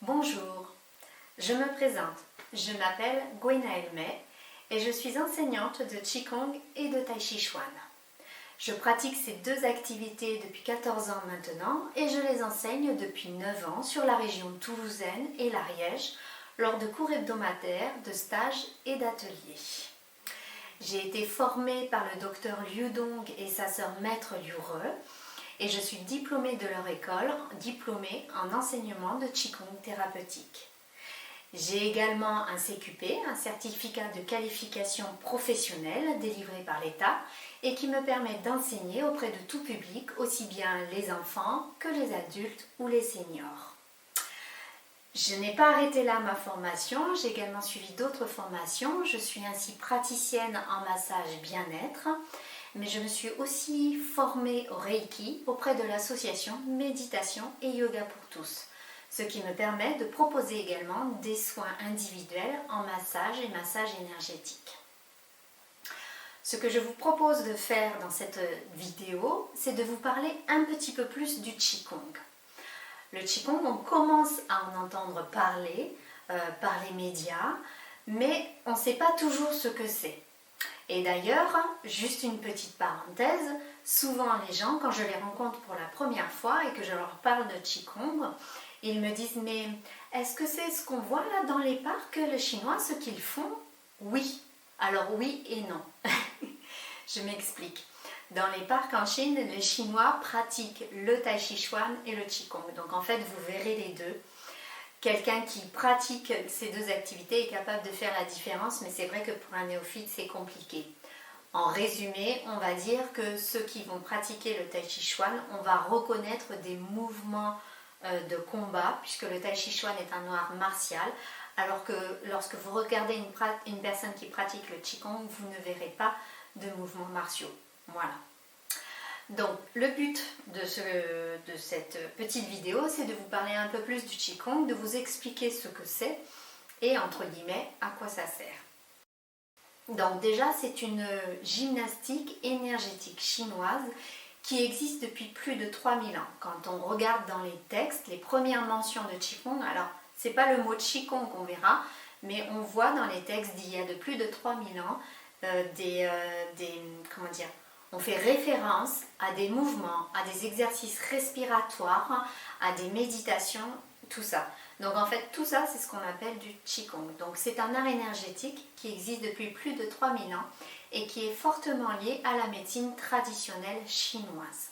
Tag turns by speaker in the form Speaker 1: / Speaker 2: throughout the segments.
Speaker 1: Bonjour, je me présente. Je m'appelle Gwenaëlle May et je suis enseignante de Qigong et de Tai Chi Chuan. Je pratique ces deux activités depuis 14 ans maintenant et je les enseigne depuis 9 ans sur la région toulousaine et l'Ariège lors de cours hebdomadaires, de stages et d'ateliers. J'ai été formée par le docteur Liu Dong et sa sœur maître Liu Re et je suis diplômée de leur école, diplômée en enseignement de Qigong thérapeutique. J'ai également un CQP, un certificat de qualification professionnelle délivré par l'État et qui me permet d'enseigner auprès de tout public, aussi bien les enfants que les adultes ou les seniors. Je n'ai pas arrêté là ma formation, j'ai également suivi d'autres formations. Je suis ainsi praticienne en massage bien-être, mais je me suis aussi formée au Reiki auprès de l'association Méditation et Yoga pour tous, ce qui me permet de proposer également des soins individuels en massage et massage énergétique. Ce que je vous propose de faire dans cette vidéo, c'est de vous parler un petit peu plus du Qigong. Le Qigong, on commence à en entendre parler par les médias, mais on ne sait pas toujours ce que c'est. Et d'ailleurs, juste une petite parenthèse, souvent les gens, quand je les rencontre pour la première fois et que je leur parle de Qigong, ils me disent « Mais est-ce que c'est ce qu'on voit là dans les parcs, les Chinois, ce qu'ils font ?» Oui. Alors oui et non. Je m'explique. Dans les parcs en Chine, les Chinois pratiquent le Tai Chi Chuan et le Qigong. Donc en fait, vous verrez les deux. Quelqu'un qui pratique ces deux activités est capable de faire la différence, mais c'est vrai que pour un néophyte, c'est compliqué. En résumé, on va dire que ceux qui vont pratiquer le Tai Chi Chuan, on va reconnaître des mouvements de combat, puisque le Tai Chi Chuan est un art martial, alors que lorsque vous regardez une personne qui pratique le Qigong, vous ne verrez pas de mouvements martiaux. Voilà. Donc, le but de cette petite vidéo, c'est de vous parler un peu plus du Qigong, de vous expliquer ce que c'est et, entre guillemets, à quoi ça sert. Donc déjà, c'est une gymnastique énergétique chinoise qui existe depuis plus de 3000 ans. Quand on regarde dans les textes, les premières mentions de Qigong, alors, c'est pas le mot Qigong qu'on verra, mais on voit dans les textes d'il y a de plus de 3000 ans on fait référence à des mouvements, à des exercices respiratoires, à des méditations, tout ça. Donc en fait, tout ça, c'est ce qu'on appelle du Qigong. Donc c'est un art énergétique qui existe depuis plus de 3000 ans et qui est fortement lié à la médecine traditionnelle chinoise.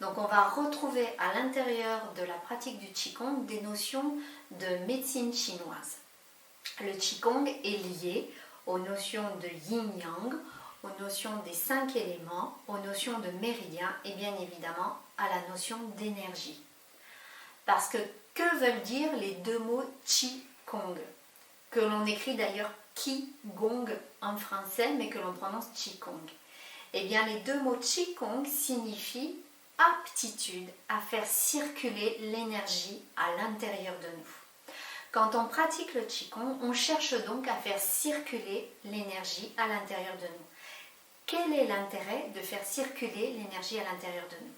Speaker 1: Donc on va retrouver à l'intérieur de la pratique du Qigong des notions de médecine chinoise. Le Qigong est lié aux notions de yin-yang, aux notions des 5 éléments, aux notions de méridiens et bien évidemment à la notion d'énergie. Parce que veulent dire les deux mots Qi-Gong, que l'on écrit d'ailleurs Qi-Gong en français mais que l'on prononce Qi-Gong. Eh bien les deux mots Qi-Gong signifient aptitude à faire circuler l'énergie à l'intérieur de nous. Quand on pratique le Qigong, on cherche donc à faire circuler l'énergie à l'intérieur de nous. Quel est l'intérêt de faire circuler l'énergie à l'intérieur de nous?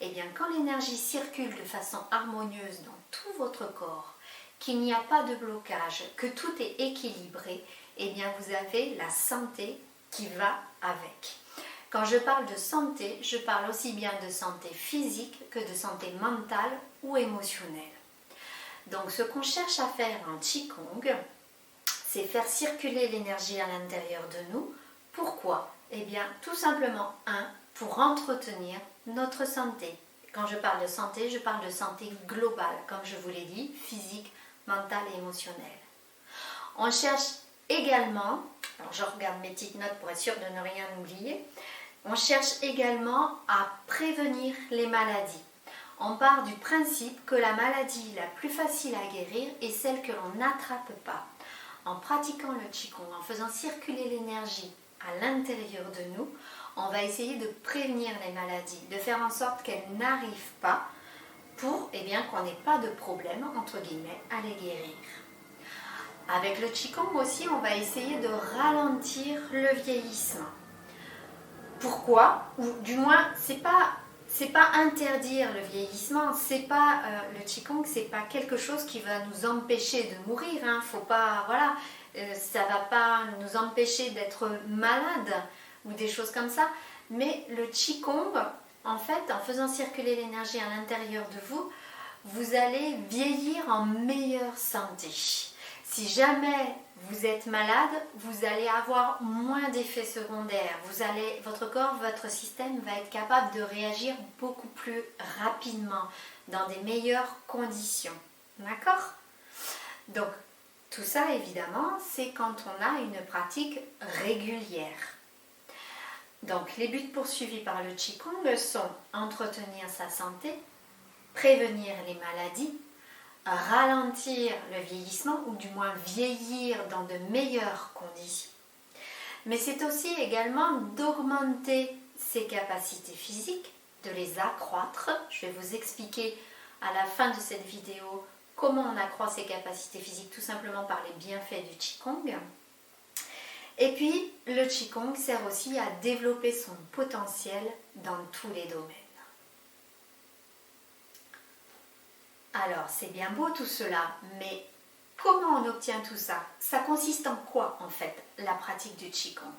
Speaker 1: Eh bien, quand l'énergie circule de façon harmonieuse dans tout votre corps, qu'il n'y a pas de blocage, que tout est équilibré, eh bien, vous avez la santé qui va avec. Quand je parle de santé, je parle aussi bien de santé physique que de santé mentale ou émotionnelle. Donc, ce qu'on cherche à faire en Qigong, c'est faire circuler l'énergie à l'intérieur de nous. Pourquoi? Eh bien, tout simplement, pour entretenir notre santé. Quand je parle de santé, je parle de santé globale, comme je vous l'ai dit, physique, mentale et émotionnelle. On cherche également, alors je regarde mes petites notes pour être sûre de ne rien oublier, on cherche également à prévenir les maladies. On part du principe que la maladie la plus facile à guérir est celle que l'on n'attrape pas. En pratiquant le Qigong, en faisant circuler l'énergie à l'intérieur de nous, on va essayer de prévenir les maladies, de faire en sorte qu'elles n'arrivent pas pour qu'on n'ait pas de problème, entre guillemets, à les guérir. Avec le Qigong aussi, on va essayer de ralentir le vieillissement. Pourquoi? Ou du moins, c'est pas c'est pas interdire le vieillissement, c'est pas le Qigong, c'est pas quelque chose qui va nous empêcher de mourir, hein. Faut pas, voilà, ça va pas nous empêcher d'être malade ou des choses comme ça. Mais le Qigong, en fait, en faisant circuler l'énergie à l'intérieur de vous, vous allez vieillir en meilleure santé. Si jamais vous êtes malade, vous allez avoir moins d'effets secondaires. Votre corps, votre système va être capable de réagir beaucoup plus rapidement, dans des meilleures conditions. D'accord? Donc, tout ça, évidemment, c'est quand on a une pratique régulière. Donc, les buts poursuivis par le Qigong sont entretenir sa santé, prévenir les maladies, ralentir le vieillissement ou du moins vieillir dans de meilleures conditions. Mais c'est aussi également d'augmenter ses capacités physiques, de les accroître. Je vais vous expliquer à la fin de cette vidéo comment on accroît ses capacités physiques tout simplement par les bienfaits du Qigong. Et puis le Qigong sert aussi à développer son potentiel dans tous les domaines. Alors, c'est bien beau tout cela, mais comment on obtient tout ça? Ça consiste en quoi, en fait, la pratique du Qigong?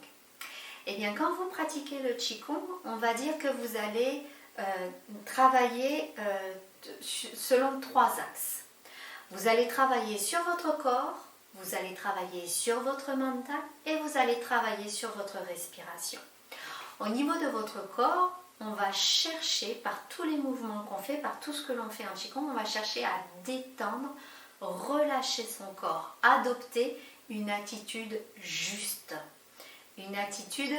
Speaker 1: Eh bien, quand vous pratiquez le Qigong, on va dire que vous allez travailler selon 3 axes. Vous allez travailler sur votre corps, vous allez travailler sur votre mental et vous allez travailler sur votre respiration. Au niveau de votre corps, on va chercher, par tous les mouvements qu'on fait, par tout ce que l'on fait en Qigong, on va chercher à détendre, relâcher son corps, adopter une attitude juste. Une attitude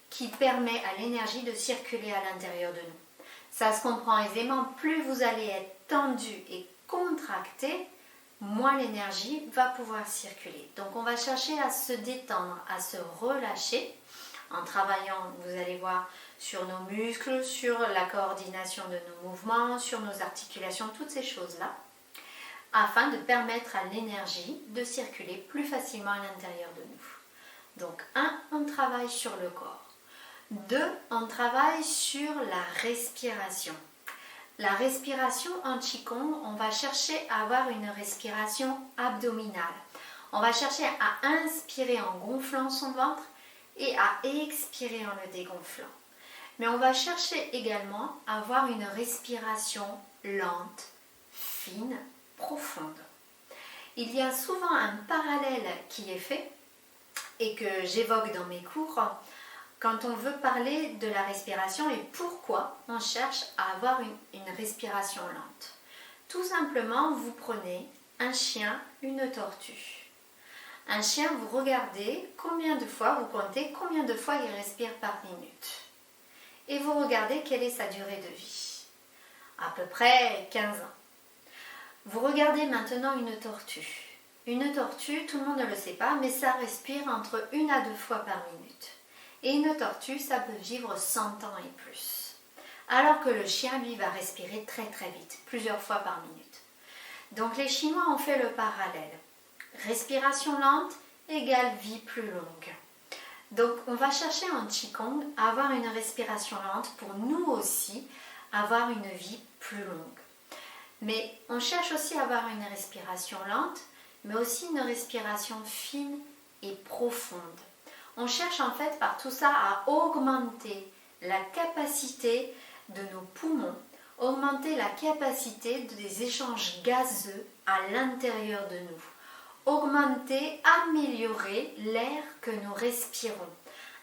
Speaker 1: qui permet à l'énergie de circuler à l'intérieur de nous. Ça se comprend aisément, plus vous allez être tendu et contracté, moins l'énergie va pouvoir circuler. Donc on va chercher à se détendre, à se relâcher, en travaillant, vous allez voir, sur nos muscles, sur la coordination de nos mouvements, sur nos articulations, toutes ces choses-là, afin de permettre à l'énergie de circuler plus facilement à l'intérieur de nous. Donc 1, on travaille sur le corps. 2, on travaille sur la respiration. La respiration en Qigong, on va chercher à avoir une respiration abdominale. On va chercher à inspirer en gonflant son ventre et à expirer en le dégonflant. Mais on va chercher également à avoir une respiration lente, fine, profonde. Il y a souvent un parallèle qui est fait et que j'évoque dans mes cours quand on veut parler de la respiration et pourquoi on cherche à avoir une respiration lente. Tout simplement, vous prenez un chien, une tortue. Un chien, vous regardez combien de fois, vous comptez combien de fois il respire par minute. Et vous regardez quelle est sa durée de vie. À peu près 15 ans. Vous regardez maintenant une tortue. Une tortue, tout le monde ne le sait pas, mais ça respire entre 1 à 2 fois par minute. Et une tortue, ça peut vivre 100 ans et plus. Alors que le chien, lui, va respirer très très vite, plusieurs fois par minute. Donc les Chinois ont fait le parallèle. Respiration lente égale vie plus longue. Donc on va chercher en Qigong à avoir une respiration lente pour nous aussi avoir une vie plus longue. Mais on cherche aussi à avoir une respiration lente, mais aussi une respiration fine et profonde. On cherche en fait par tout ça à augmenter la capacité de nos poumons, augmenter la capacité des échanges gazeux à l'intérieur de nous. Augmenter, améliorer l'air que nous respirons.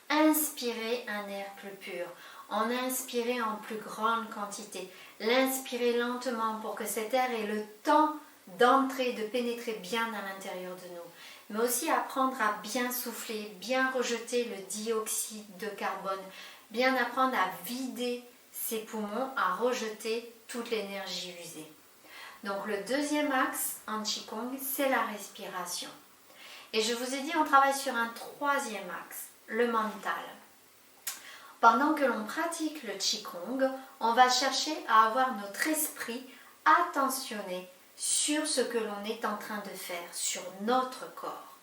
Speaker 1: Inspirer un air plus pur. En inspirer en plus grande quantité. L'inspirer lentement pour que cet air ait le temps d'entrer, de pénétrer bien à l'intérieur de nous. Mais aussi apprendre à bien souffler, bien rejeter le dioxyde de carbone. Bien apprendre à vider ses poumons, à rejeter toute l'énergie usée. Donc le deuxième axe en Qigong, c'est la respiration. Et je vous ai dit, on travaille sur un troisième axe, le mental. Pendant que l'on pratique le Qigong, on va chercher à avoir notre esprit attentionné sur ce que l'on est en train de faire, sur notre corps.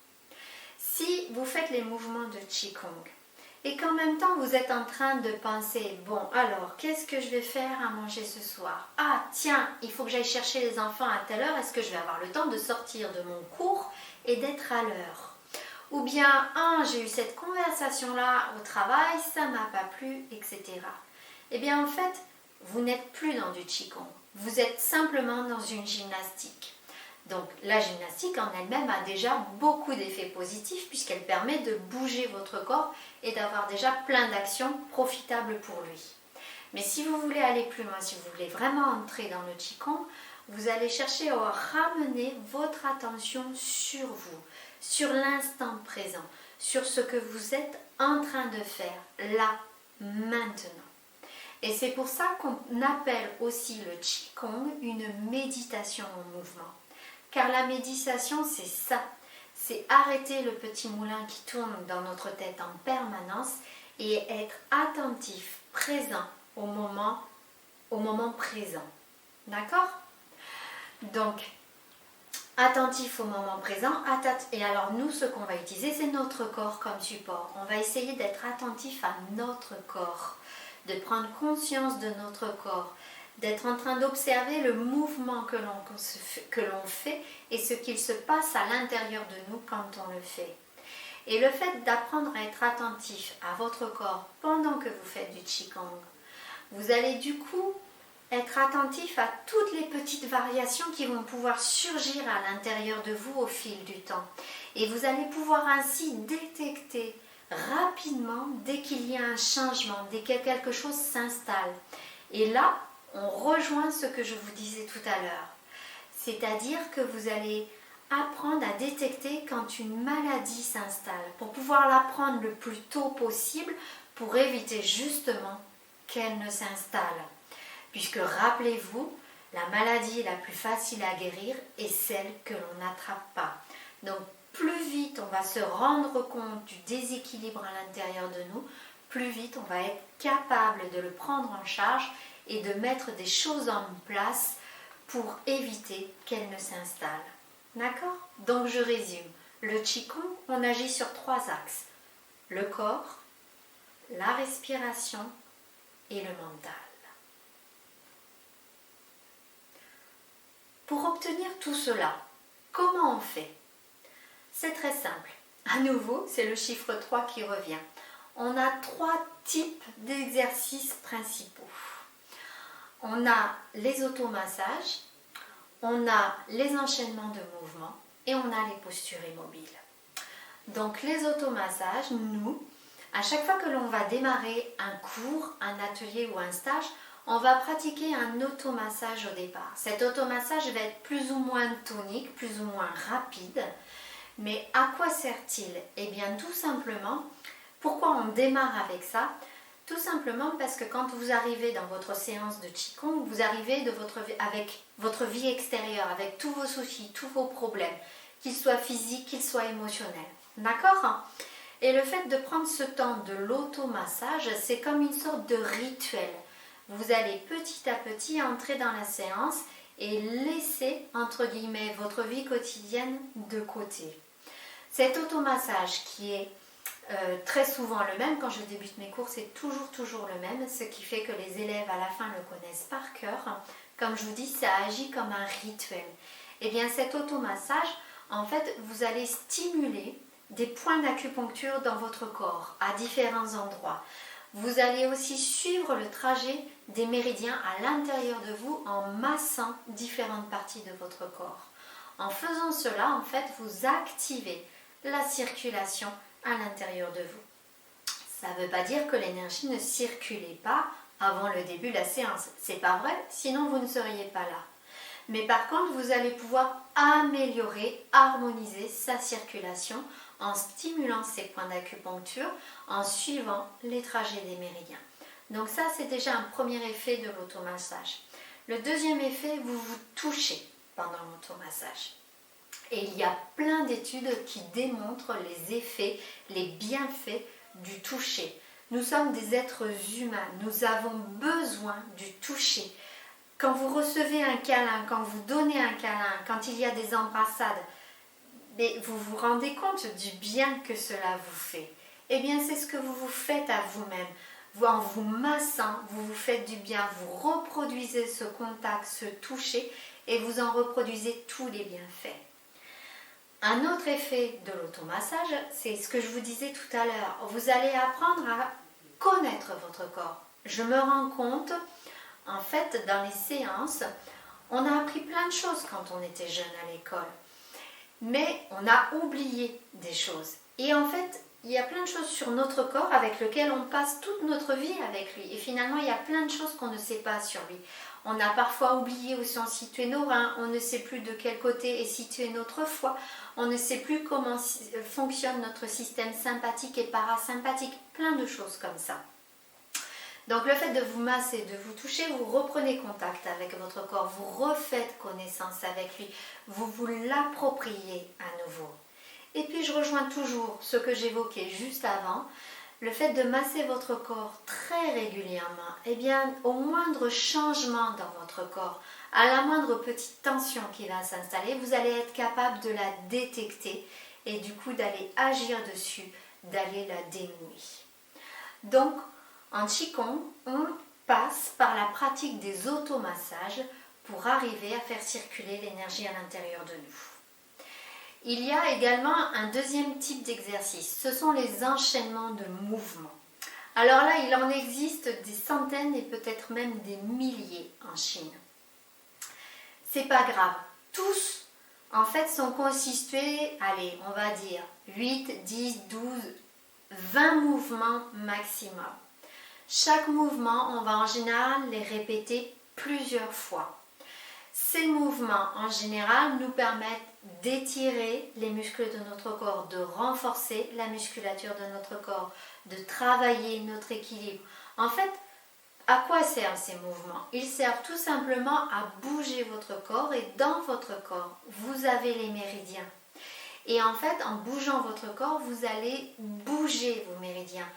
Speaker 1: Si vous faites les mouvements de Qigong et qu'en même temps vous êtes en train de penser, bon alors qu'est-ce que je vais faire à manger ce soir? Ah tiens, il faut que j'aille chercher les enfants à telle heure, est-ce que je vais avoir le temps de sortir de mon cours et d'être à l'heure? Ou bien, ah, j'ai eu cette conversation-là au travail, ça m'a pas plu, etc. Eh bien en fait, vous n'êtes plus dans du Qigong, vous êtes simplement dans une gymnastique. Donc la gymnastique en elle-même a déjà beaucoup d'effets positifs puisqu'elle permet de bouger votre corps et d'avoir déjà plein d'actions profitables pour lui. Mais si vous voulez aller plus loin, si vous voulez vraiment entrer dans le Qigong, vous allez chercher à ramener votre attention sur vous, sur l'instant présent, sur ce que vous êtes en train de faire là, maintenant. Et c'est pour ça qu'on appelle aussi le Qigong une méditation en mouvement. Car la méditation, c'est ça. C'est arrêter le petit moulin qui tourne dans notre tête en permanence et être attentif, présent au moment présent. D'accord? Donc, attentif au moment présent. Et alors nous, ce qu'on va utiliser, c'est notre corps comme support. On va essayer d'être attentif à notre corps, de prendre conscience de notre corps, d'être en train d'observer le mouvement que l'on fait et ce qu'il se passe à l'intérieur de nous quand on le fait. Et le fait d'apprendre à être attentif à votre corps pendant que vous faites du Qigong, vous allez du coup être attentif à toutes les petites variations qui vont pouvoir surgir à l'intérieur de vous au fil du temps. Et vous allez pouvoir ainsi détecter rapidement dès qu'il y a un changement, dès que quelque chose s'installe. Et là, on rejoint ce que je vous disais tout à l'heure. C'est-à-dire que vous allez apprendre à détecter quand une maladie s'installe pour pouvoir la prendre le plus tôt possible pour éviter justement qu'elle ne s'installe. Puisque rappelez-vous, la maladie la plus facile à guérir est celle que l'on n'attrape pas. Donc plus vite on va se rendre compte du déséquilibre à l'intérieur de nous, plus vite on va être capable de le prendre en charge et de mettre des choses en place pour éviter qu'elle ne s'installe. D'accord? Donc je résume. Le Qigong, on agit sur 3 axes. Le corps, la respiration et le mental. Pour obtenir tout cela, comment on fait? C'est très simple. À nouveau, c'est le chiffre 3 qui revient. On a 3 types d'exercices principaux. On a les automassages, on a les enchaînements de mouvements et on a les postures immobiles. Donc les automassages, nous, à chaque fois que l'on va démarrer un cours, un atelier ou un stage, on va pratiquer un automassage au départ. Cet automassage va être plus ou moins tonique, plus ou moins rapide. Mais à quoi sert-il? Eh bien tout simplement, pourquoi on démarre avec ça? Tout simplement parce que quand vous arrivez dans votre séance de Qigong, vous arrivez avec votre vie extérieure, avec tous vos soucis, tous vos problèmes, qu'ils soient physiques, qu'ils soient émotionnels. D'accord? Et le fait de prendre ce temps de l'automassage, c'est comme une sorte de rituel. Vous allez petit à petit entrer dans la séance et laisser, entre guillemets, votre vie quotidienne de côté. Cet automassage qui est très souvent le même, quand je débute mes cours, c'est toujours le même, ce qui fait que les élèves à la fin le connaissent par cœur. Comme je vous dis, ça agit comme un rituel. Et bien cet automassage, en fait, vous allez stimuler des points d'acupuncture dans votre corps, à différents endroits. Vous allez aussi suivre le trajet des méridiens à l'intérieur de vous en massant différentes parties de votre corps. En faisant cela, en fait, vous activez la circulation à l'intérieur de vous. Ça ne veut pas dire que l'énergie ne circulait pas avant le début de la séance. C'est pas vrai, sinon vous ne seriez pas là. Mais par contre, vous allez pouvoir améliorer, harmoniser sa circulation en stimulant ces points d'acupuncture, en suivant les trajets des méridiens. Donc ça, c'est déjà un premier effet de l'automassage. Le deuxième effet, vous vous touchez pendant l'automassage. Et il y a plein d'études qui démontrent les effets, les bienfaits du toucher. Nous sommes des êtres humains, nous avons besoin du toucher. Quand vous recevez un câlin, quand vous donnez un câlin, quand il y a des embrassades, mais vous vous rendez compte du bien que cela vous fait. Eh bien, c'est ce que vous vous faites à vous-même. En vous massant, vous vous faites du bien, vous reproduisez ce contact, ce toucher et vous en reproduisez tous les bienfaits. Un autre effet de l'automassage, c'est ce que je vous disais tout à l'heure. Vous allez apprendre à connaître votre corps. Je me rends compte, en fait, dans les séances, on a appris plein de choses quand on était jeune à l'école. Mais on a oublié des choses. Et en fait, il y a plein de choses sur notre corps avec lesquelles on passe toute notre vie avec lui. Et finalement, il y a plein de choses qu'on ne sait pas sur lui. On a parfois oublié où sont situés nos reins, on ne sait plus de quel côté est situé notre foie, on ne sait plus comment fonctionne notre système sympathique et parasympathique, plein de choses comme ça. Donc le fait de vous masser, de vous toucher, vous reprenez contact avec votre corps, vous refaites connaissance avec lui, vous vous l'appropriez à nouveau. Et puis je rejoins toujours ce que j'évoquais juste avant, le fait de masser votre corps très régulièrement, eh bien au moindre changement dans votre corps, à la moindre petite tension qui va s'installer, vous allez être capable de la détecter et du coup d'aller agir dessus, d'aller la dénouer. Donc en Qigong, on passe par la pratique des automassages pour arriver à faire circuler l'énergie à l'intérieur de nous. Il y a également un deuxième type d'exercice, ce sont les enchaînements de mouvements. Alors là, il en existe des centaines et peut-être même des milliers en Chine. C'est pas grave, tous en fait sont constitués, allez, on va dire 8, 10, 12, 20 mouvements maximum. Chaque mouvement, on va en général les répéter plusieurs fois. Ces mouvements, en général, nous permettent d'étirer les muscles de notre corps, de renforcer la musculature de notre corps, de travailler notre équilibre. En fait, à quoi servent ces mouvements? Ils servent tout simplement à bouger votre corps et dans votre corps, vous avez les méridiens. Et en fait, en bougeant votre corps, vous allez bouger vos méridiens.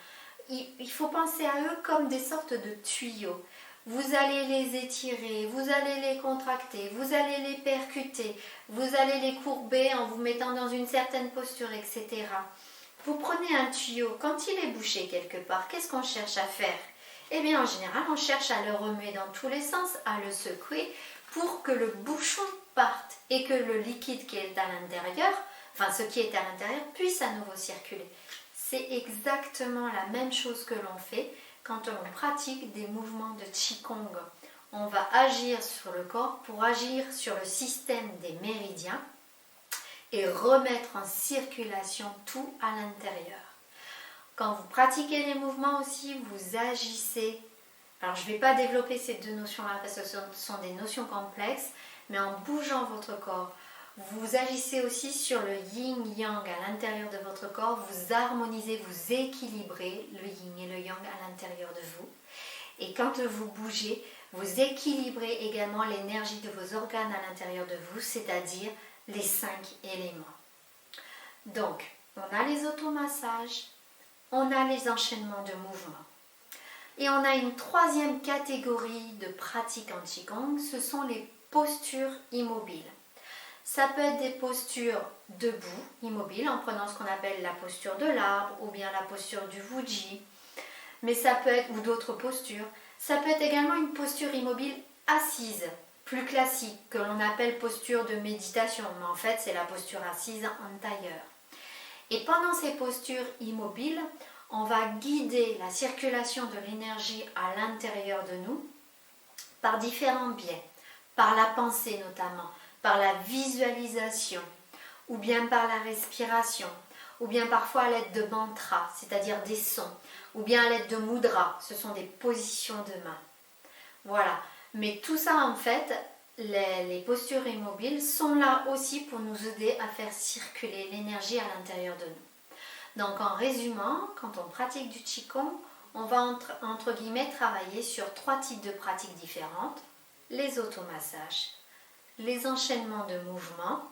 Speaker 1: Il faut penser à eux comme des sortes de tuyaux. Vous allez les étirer, vous allez les contracter, vous allez les percuter, vous allez les courber en vous mettant dans une certaine posture, etc. Vous prenez un tuyau, quand il est bouché quelque part, qu'est-ce qu'on cherche à faire? Eh bien, en général, on cherche à le remuer dans tous les sens, à le secouer pour que le bouchon parte et que le liquide qui est à l'intérieur, enfin ce qui est à l'intérieur, puisse à nouveau circuler. C'est exactement la même chose que l'on fait quand on pratique des mouvements de Qigong. On va agir sur le corps pour agir sur le système des méridiens et remettre en circulation tout à l'intérieur. Quand vous pratiquez les mouvements aussi, vous agissez. Alors je ne vais pas développer ces deux notions-là parce que ce sont des notions complexes, mais en bougeant votre corps, vous agissez aussi sur le yin-yang à l'intérieur de votre corps, vous harmonisez, vous équilibrez le yin et le yang à l'intérieur de vous. Et quand vous bougez, vous équilibrez également l'énergie de vos organes à l'intérieur de vous, c'est-à-dire les 5 éléments. Donc, on a les automassages, on a les enchaînements de mouvements. Et on a une troisième catégorie de pratiques en Qigong, ce sont les postures immobiles. Ça peut être des postures debout, immobiles, en prenant ce qu'on appelle la posture de l'arbre ou bien la posture du Wuji, mais ça peut être, ou d'autres postures. Ça peut être également une posture immobile assise, plus classique, que l'on appelle posture de méditation, mais en fait c'est la posture assise en tailleur. Et pendant ces postures immobiles, on va guider la circulation de l'énergie à l'intérieur de nous par différents biais, par la pensée notamment, par la visualisation, ou bien par la respiration, ou bien parfois à l'aide de mantras, c'est-à-dire des sons, ou bien à l'aide de mudras, ce sont des positions de main. Voilà, mais tout ça en fait, les postures immobiles sont là aussi pour nous aider à faire circuler l'énergie à l'intérieur de nous. Donc en résumant, quand on pratique du Qigong, on va entre guillemets travailler sur 3 types de pratiques différentes, les automassages, les enchaînements de mouvements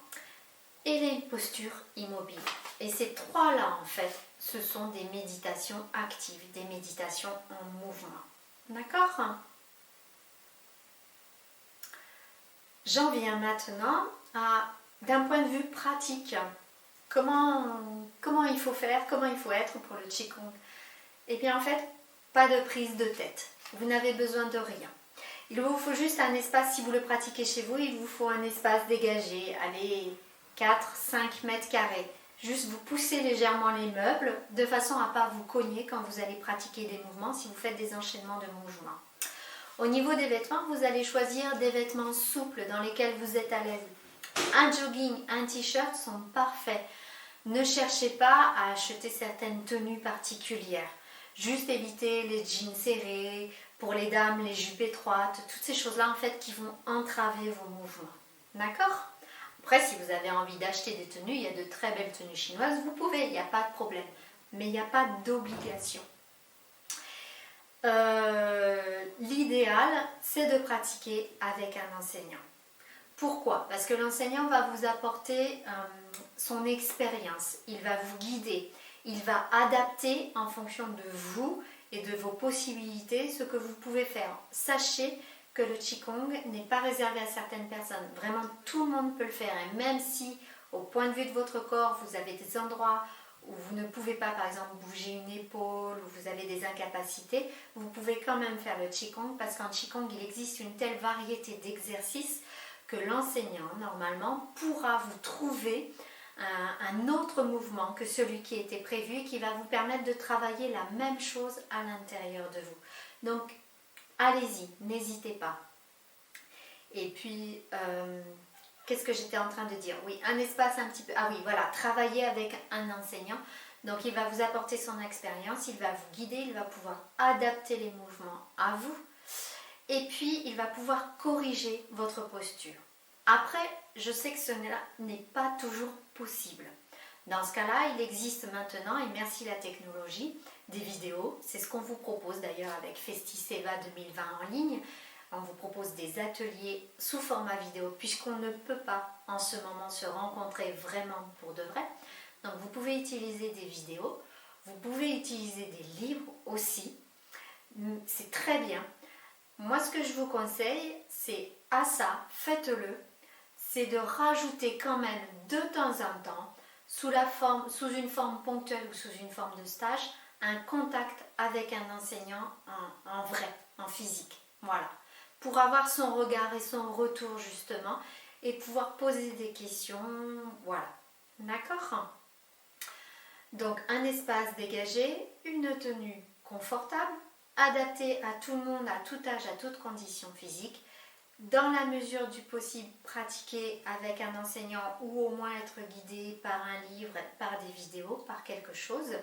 Speaker 1: et les postures immobiles. Et ces 3-là, en fait, ce sont des méditations actives, des méditations en mouvement. D'accord? J'en viens maintenant à, d'un point de vue pratique, comment comment il faut faire, comment il faut être pour le Qigong. Eh bien en fait, pas de prise de tête. Vous n'avez besoin de rien. Il vous faut juste un espace, si vous le pratiquez chez vous, il vous faut un espace dégagé, allez, 4-5 mètres carrés. Juste vous poussez légèrement les meubles de façon à ne pas vous cogner quand vous allez pratiquer des mouvements, si vous faites des enchaînements de mouvements. Au niveau des vêtements, vous allez choisir des vêtements souples dans lesquels vous êtes à l'aise. Un jogging, un t-shirt sont parfaits. Ne cherchez pas à acheter certaines tenues particulières. Juste éviter les jeans serrés, pour les dames, les jupes étroites, toutes ces choses-là en fait qui vont entraver vos mouvements. D'accord ? Après, si vous avez envie d'acheter des tenues, il y a de très belles tenues chinoises, vous pouvez, il n'y a pas de problème. Mais il n'y a pas d'obligation. L'idéal, c'est de pratiquer avec un enseignant. Pourquoi ? Parce que l'enseignant va vous apporter son expérience, il va vous guider, il va adapter en fonction de vous et de vos possibilités ce que vous pouvez faire. Sachez que le Qigong n'est pas réservé à certaines personnes. Vraiment, tout le monde peut le faire. Et même si, au point de vue de votre corps, vous avez des endroits où vous ne pouvez pas, par exemple, bouger une épaule, ou vous avez des incapacités, vous pouvez quand même faire le Qigong parce qu'en Qigong, il existe une telle variété d'exercices que l'enseignant, normalement, pourra vous trouver un autre mouvement que celui qui était prévu et qui va vous permettre de travailler la même chose à l'intérieur de vous. Donc, allez-y, n'hésitez pas. Et puis, qu'est-ce que j'étais en train de dire ? Oui, un espace un petit peu... Ah oui, voilà, travailler avec un enseignant. Donc, il va vous apporter son expérience, il va vous guider, il va pouvoir adapter les mouvements à vous. Et puis, il va pouvoir corriger votre posture. Après, je sais que ce n'est pas toujours possible. Dans ce cas-là, il existe maintenant, et merci la technologie, des vidéos. C'est ce qu'on vous propose d'ailleurs avec Festiseva 2020 en ligne. On vous propose des ateliers sous format vidéo puisqu'on ne peut pas en ce moment se rencontrer vraiment pour de vrai. Donc vous pouvez utiliser des vidéos, vous pouvez utiliser des livres aussi. C'est très bien. Moi, ce que je vous conseille, c'est à ça, faites-le, c'est de rajouter quand même de temps en temps, sous une forme ponctuelle ou sous une forme de stage, un contact avec un enseignant en vrai, en physique. Voilà. Pour avoir son regard et son retour justement, et pouvoir poser des questions. Voilà. D'accord ? Donc, un espace dégagé, une tenue confortable, adaptée à tout le monde, à tout âge, à toute condition physique, dans la mesure du possible, pratiquer avec un enseignant ou au moins être guidé par un livre, par des vidéos, par quelque chose.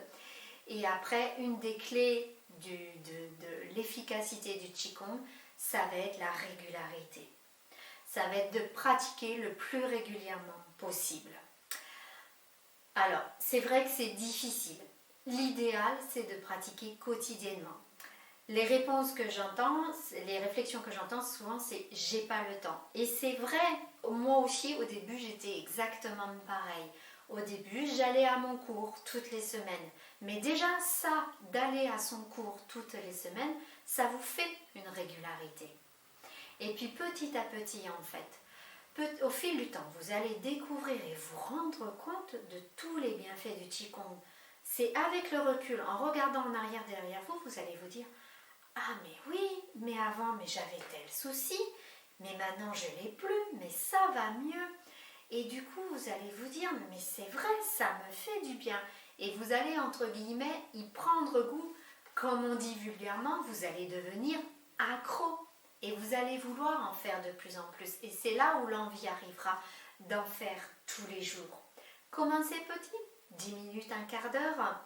Speaker 1: Et après, une des clés de l'efficacité du Qigong, ça va être la régularité. Ça va être de pratiquer le plus régulièrement possible. Alors, c'est vrai que c'est difficile. L'idéal, c'est de pratiquer quotidiennement. Les réponses que j'entends, les réflexions que j'entends souvent, c'est « j'ai pas le temps ». Et c'est vrai, moi aussi, au début, j'étais exactement pareil. Au début, j'allais à mon cours toutes les semaines. Mais déjà, ça, d'aller à son cours toutes les semaines, ça vous fait une régularité. Et puis, petit à petit, en fait, au fil du temps, vous allez découvrir et vous rendre compte de tous les bienfaits du Qigong. C'est avec le recul, en regardant en arrière derrière vous, vous allez vous dire « Ah mais oui, mais avant mais j'avais tel souci, mais maintenant je ne l'ai plus, mais ça va mieux. » Et du coup, vous allez vous dire « Mais c'est vrai, ça me fait du bien. » Et vous allez, entre guillemets, y prendre goût. Comme on dit vulgairement, vous allez devenir accro. Et vous allez vouloir en faire de plus en plus. Et c'est là où l'envie arrivera d'en faire tous les jours. Commencez petit, 10 minutes, un quart d'heure.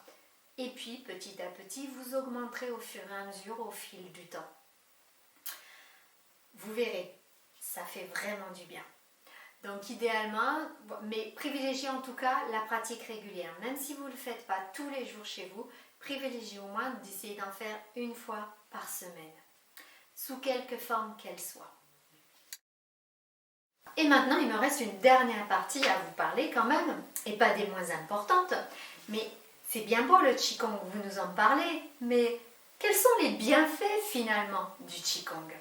Speaker 1: Et puis, petit à petit, vous augmenterez au fur et à mesure au fil du temps. Vous verrez, ça fait vraiment du bien. Donc, idéalement, mais privilégiez en tout cas la pratique régulière. Même si vous ne le faites pas tous les jours chez vous, privilégiez au moins d'essayer d'en faire une fois par semaine, sous quelque forme qu'elle soit. Et maintenant, il me reste une dernière partie à vous parler quand même, et pas des moins importantes, mais c'est bien beau le Qigong, vous nous en parlez, mais quels sont les bienfaits finalement du Qigong ?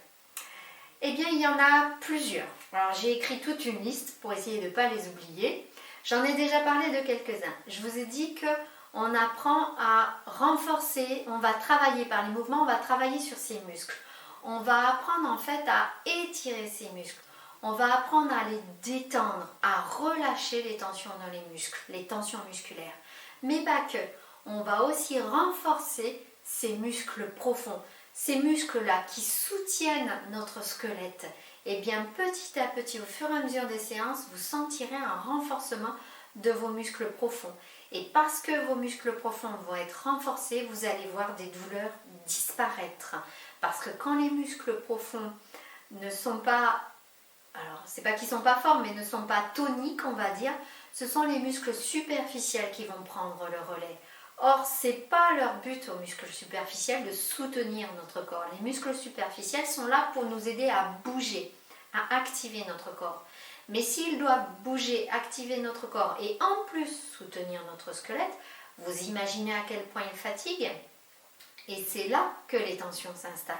Speaker 1: Eh bien, il y en a plusieurs. Alors, j'ai écrit toute une liste pour essayer de ne pas les oublier. J'en ai déjà parlé de quelques-uns. Je vous ai dit qu'on apprend à renforcer, on va travailler par les mouvements, on va travailler sur ses muscles. On va apprendre en fait à étirer ses muscles. On va apprendre à les détendre, à relâcher les tensions dans les muscles, les tensions musculaires. Mais pas que. On va aussi renforcer ces muscles profonds, ces muscles-là qui soutiennent notre squelette. Et bien petit à petit, au fur et à mesure des séances, vous sentirez un renforcement de vos muscles profonds. Et parce que vos muscles profonds vont être renforcés, vous allez voir des douleurs disparaître. Parce que quand les muscles profonds ne sont pas, alors c'est pas qu'ils sont pas forts, mais ne sont pas toniques, on va dire, ce sont les muscles superficiels qui vont prendre le relais. Or, ce n'est pas leur but aux muscles superficiels de soutenir notre corps. Les muscles superficiels sont là pour nous aider à bouger, à activer notre corps. Mais s'ils doivent bouger, activer notre corps et en plus soutenir notre squelette, vous imaginez à quel point ils fatiguent. Et c'est là que les tensions s'installent.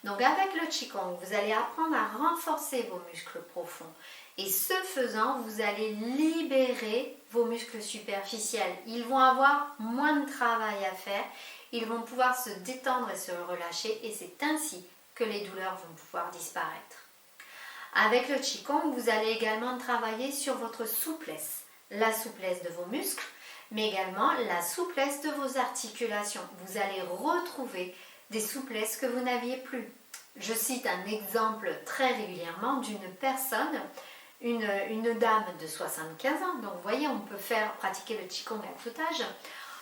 Speaker 1: Donc avec le Qigong, vous allez apprendre à renforcer vos muscles profonds. Et ce faisant, vous allez libérer vos muscles superficiels. Ils vont avoir moins de travail à faire. Ils vont pouvoir se détendre et se relâcher. Et c'est ainsi que les douleurs vont pouvoir disparaître. Avec le Qigong, vous allez également travailler sur votre souplesse. La souplesse de vos muscles, mais également la souplesse de vos articulations. Vous allez retrouver des souplesses que vous n'aviez plus. Je cite un exemple très régulièrement d'une personne, une dame de 75 ans. Donc vous voyez, on peut pratiquer le Qigong à tout âge.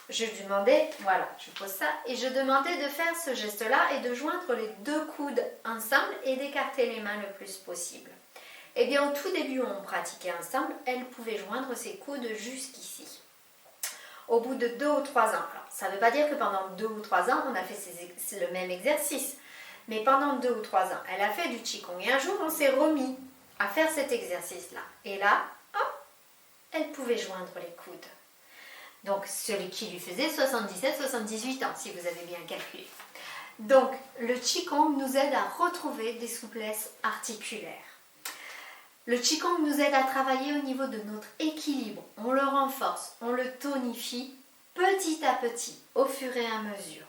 Speaker 1: Je lui demandais, voilà, je pose ça, et je demandais de faire ce geste-là et de joindre les deux coudes ensemble et d'écarter les mains le plus possible. Eh bien, au tout début, où on pratiquait ensemble, elle pouvait joindre ses coudes jusqu'ici. Au bout de 2 ou 3 ans, alors, ça ne veut pas dire que pendant 2 ou 3 ans, on a fait le même exercice, mais pendant 2 ou 3 ans, elle a fait du Qigong. Et un jour, on s'est remis à faire cet exercice-là. Et là, hop, elle pouvait joindre les coudes. Donc, celui qui lui faisait 77-78 ans, si vous avez bien calculé. Donc, le Qigong nous aide à retrouver des souplesses articulaires. Le Qigong nous aide à travailler au niveau de notre équilibre. On le renforce, on le tonifie petit à petit, au fur et à mesure.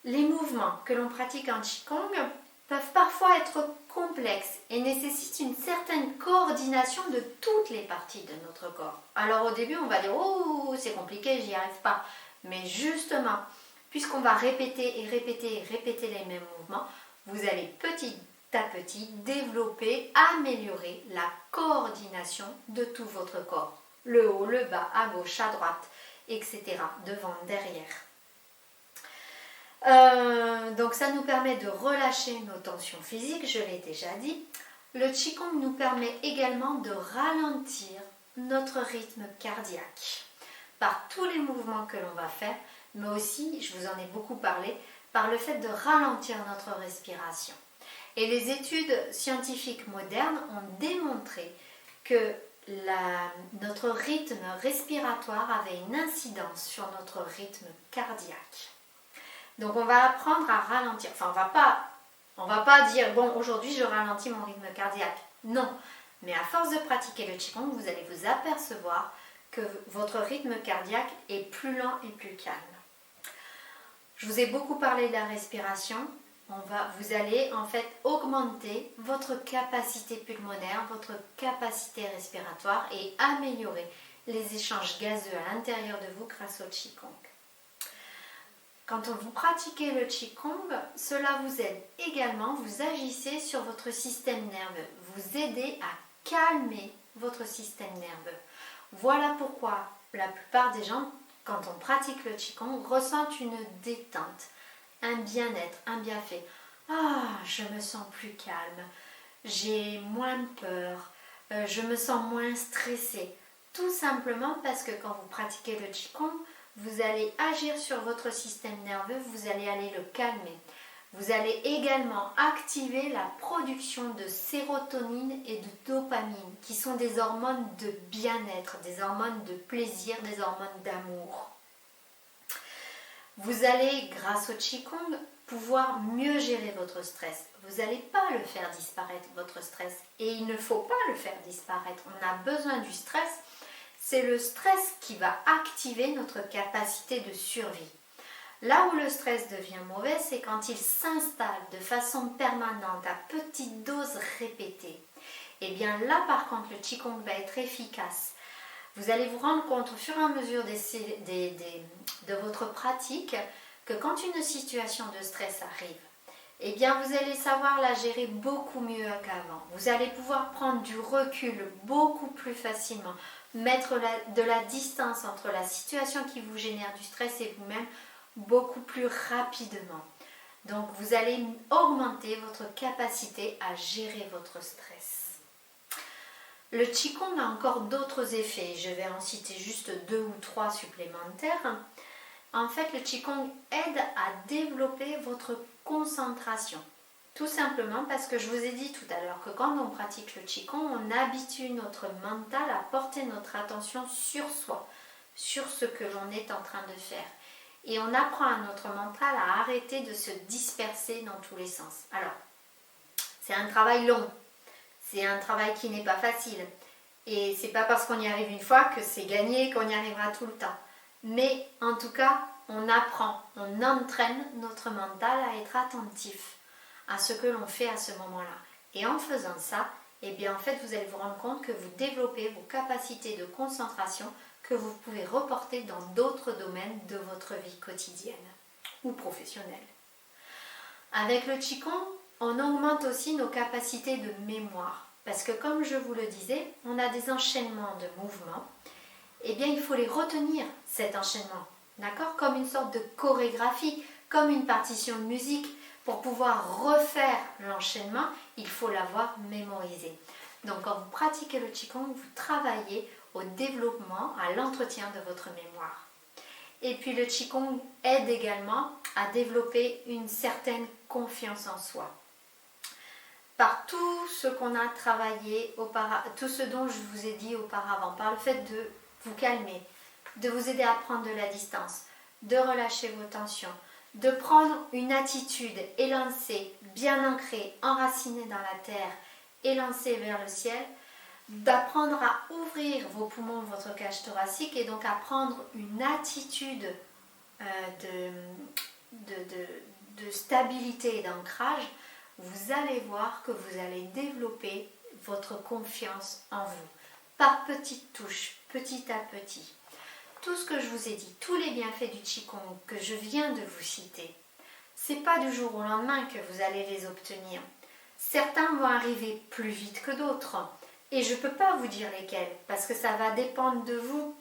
Speaker 1: Les mouvements que l'on pratique en Qigong peuvent parfois être complexes et nécessitent une certaine coordination de toutes les parties de notre corps. Alors au début, on va dire « Oh, c'est compliqué, j'y arrive pas ». Mais justement, puisqu'on va répéter et répéter et répéter les mêmes mouvements, vous allez petit à petit développer, améliorer la coordination de tout votre corps. Le haut, le bas, à gauche, à droite, etc. Devant, derrière. Donc ça nous permet de relâcher nos tensions physiques, je l'ai déjà dit. Le Qigong nous permet également de ralentir notre rythme cardiaque par tous les mouvements que l'on va faire, mais aussi, je vous en ai beaucoup parlé, par le fait de ralentir notre respiration. Et les études scientifiques modernes ont démontré que notre rythme respiratoire avait une incidence sur notre rythme cardiaque. Donc on va apprendre à ralentir. Enfin, on va pas dire, bon, aujourd'hui je ralentis mon rythme cardiaque. Non, mais à force de pratiquer le Qigong, vous allez vous apercevoir que votre rythme cardiaque est plus lent et plus calme. Je vous ai beaucoup parlé de la respiration. Vous allez en fait augmenter votre capacité pulmonaire, votre capacité respiratoire et améliorer les échanges gazeux à l'intérieur de vous grâce au Qigong. Quand vous pratiquez le Qigong, cela vous aide également, vous agissez sur votre système nerveux, vous aidez à calmer votre système nerveux. Voilà pourquoi la plupart des gens, quand on pratique le Qigong, ressentent une détente, un bien-être, un bienfait. Ah, je me sens plus calme, j'ai moins peur, je me sens moins stressée. Tout simplement parce que quand vous pratiquez le Qigong, vous allez agir sur votre système nerveux, vous allez aller le calmer. Vous allez également activer la production de sérotonine et de dopamine, qui sont des hormones de bien-être, des hormones de plaisir, des hormones d'amour. Vous allez, grâce au Qigong, pouvoir mieux gérer votre stress. Vous n'allez pas le faire disparaître, votre stress. Et il ne faut pas le faire disparaître. On a besoin du stress. C'est le stress qui va activer notre capacité de survie. Là où le stress devient mauvais, c'est quand il s'installe de façon permanente, à petites doses répétées. Et bien là, par contre, le Qigong va être efficace. Vous allez vous rendre compte au fur et à mesure de votre pratique que quand une situation de stress arrive, eh bien vous allez savoir la gérer beaucoup mieux qu'avant. Vous allez pouvoir prendre du recul beaucoup plus facilement, mettre de la distance entre la situation qui vous génère du stress et vous-même beaucoup plus rapidement. Donc vous allez augmenter votre capacité à gérer votre stress. Le Qigong a encore d'autres effets, je vais en citer juste 2 ou 3 supplémentaires. En fait, le Qigong aide à développer votre concentration. Tout simplement parce que je vous ai dit tout à l'heure que quand on pratique le Qigong, on habitue notre mental à porter notre attention sur soi, sur ce que l'on est en train de faire. Et on apprend à notre mental à arrêter de se disperser dans tous les sens. Alors, c'est un travail long. C'est un travail qui n'est pas facile. Et c'est pas parce qu'on y arrive une fois que c'est gagné, qu'on y arrivera tout le temps. Mais en tout cas, on apprend, on entraîne notre mental à être attentif à ce que l'on fait à ce moment-là. Et en faisant ça, eh bien en fait, vous allez vous rendre compte que vous développez vos capacités de concentration que vous pouvez reporter dans d'autres domaines de votre vie quotidienne ou professionnelle. Avec le Qigong, on augmente aussi nos capacités de mémoire. Parce que comme je vous le disais, on a des enchaînements de mouvements. Eh bien, il faut les retenir, cet enchaînement. D'accord ? Comme une sorte de chorégraphie, comme une partition de musique. Pour pouvoir refaire l'enchaînement, il faut l'avoir mémorisé. Donc, quand vous pratiquez le Qigong, vous travaillez au développement, à l'entretien de votre mémoire. Et puis, le Qigong aide également à développer une certaine confiance en soi. Par tout ce qu'on a travaillé tout ce dont je vous ai dit auparavant, par le fait de vous calmer, de vous aider à prendre de la distance, de relâcher vos tensions, de prendre une attitude élancée, bien ancrée, enracinée dans la terre, élancée vers le ciel, d'apprendre à ouvrir vos poumons, votre cage thoracique et donc à prendre une attitude de stabilité et d'ancrage, vous allez voir que vous allez développer votre confiance en vous, par petites touches, petit à petit. Tout ce que je vous ai dit, tous les bienfaits du Qigong que je viens de vous citer, c'est pas du jour au lendemain que vous allez les obtenir. Certains vont arriver plus vite que d'autres, et je ne peux pas vous dire lesquels, parce que ça va dépendre de vous.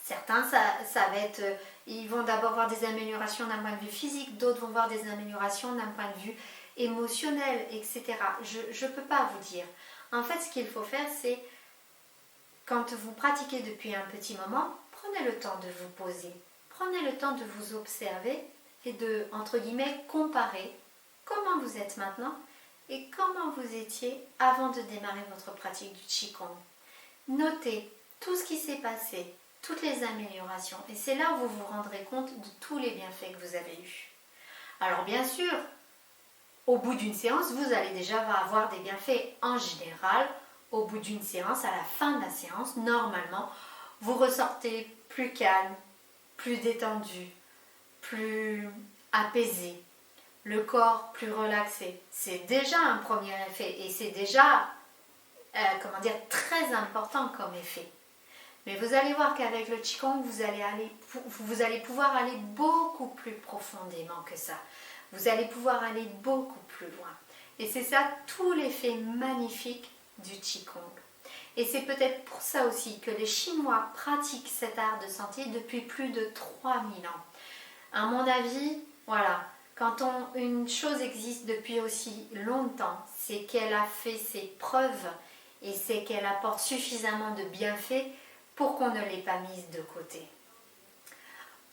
Speaker 1: Certains, ça va être, ils vont d'abord voir des améliorations d'un point de vue physique, d'autres vont voir des améliorations d'un point de vue émotionnel, etc. Je ne peux pas vous dire. En fait, ce qu'il faut faire, c'est, quand vous pratiquez depuis un petit moment, prenez le temps de vous poser, prenez le temps de vous observer et de, entre guillemets, comparer comment vous êtes maintenant et comment vous étiez avant de démarrer votre pratique du Qigong. Notez tout ce qui s'est passé, toutes les améliorations, et c'est là où vous vous rendrez compte de tous les bienfaits que vous avez eus. Alors bien sûr, au bout d'une séance, vous allez déjà avoir des bienfaits en général. Au bout d'une séance, à la fin de la séance, normalement, vous ressortez plus calme, plus détendu, plus apaisé, le corps plus relaxé. C'est déjà un premier effet et c'est déjà, très important comme effet. Mais vous allez voir qu'avec le Qigong, vous allez pouvoir aller beaucoup plus profondément que ça. Vous allez pouvoir aller beaucoup plus loin. Et c'est ça tout l'effet magnifique du Qigong. Et c'est peut-être pour ça aussi que les Chinois pratiquent cet art de santé depuis plus de 3000 ans. À mon avis, voilà, quand une chose existe depuis aussi longtemps, c'est qu'elle a fait ses preuves et c'est qu'elle apporte suffisamment de bienfaits pour qu'on ne l'ait pas mise de côté.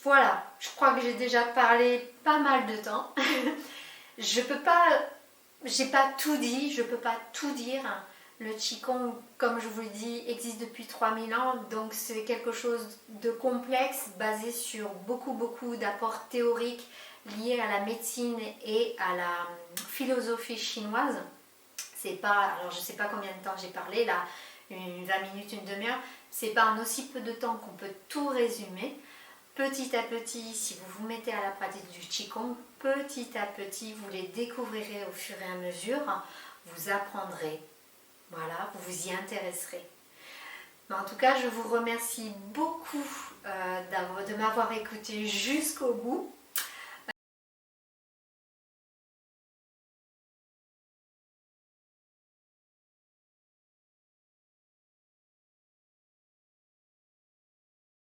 Speaker 1: Voilà, je crois que j'ai déjà parlé pas mal de temps. J'ai pas tout dit, je peux pas tout dire. Le Qigong, comme je vous le dis, existe depuis 3000 ans, donc c'est quelque chose de complexe, basé sur beaucoup d'apports théoriques, liées à la médecine et à la philosophie chinoise. C'est pas, alors je ne sais pas combien de temps j'ai parlé là, 20 minutes, une demi-heure, c'est pas en aussi peu de temps qu'on peut tout résumer. Petit à petit, si vous vous mettez à la pratique du Qigong, petit à petit, vous les découvrirez au fur et à mesure, vous apprendrez, voilà, vous vous y intéresserez. Mais en tout cas, je vous remercie beaucoup de m'avoir écouté jusqu'au bout.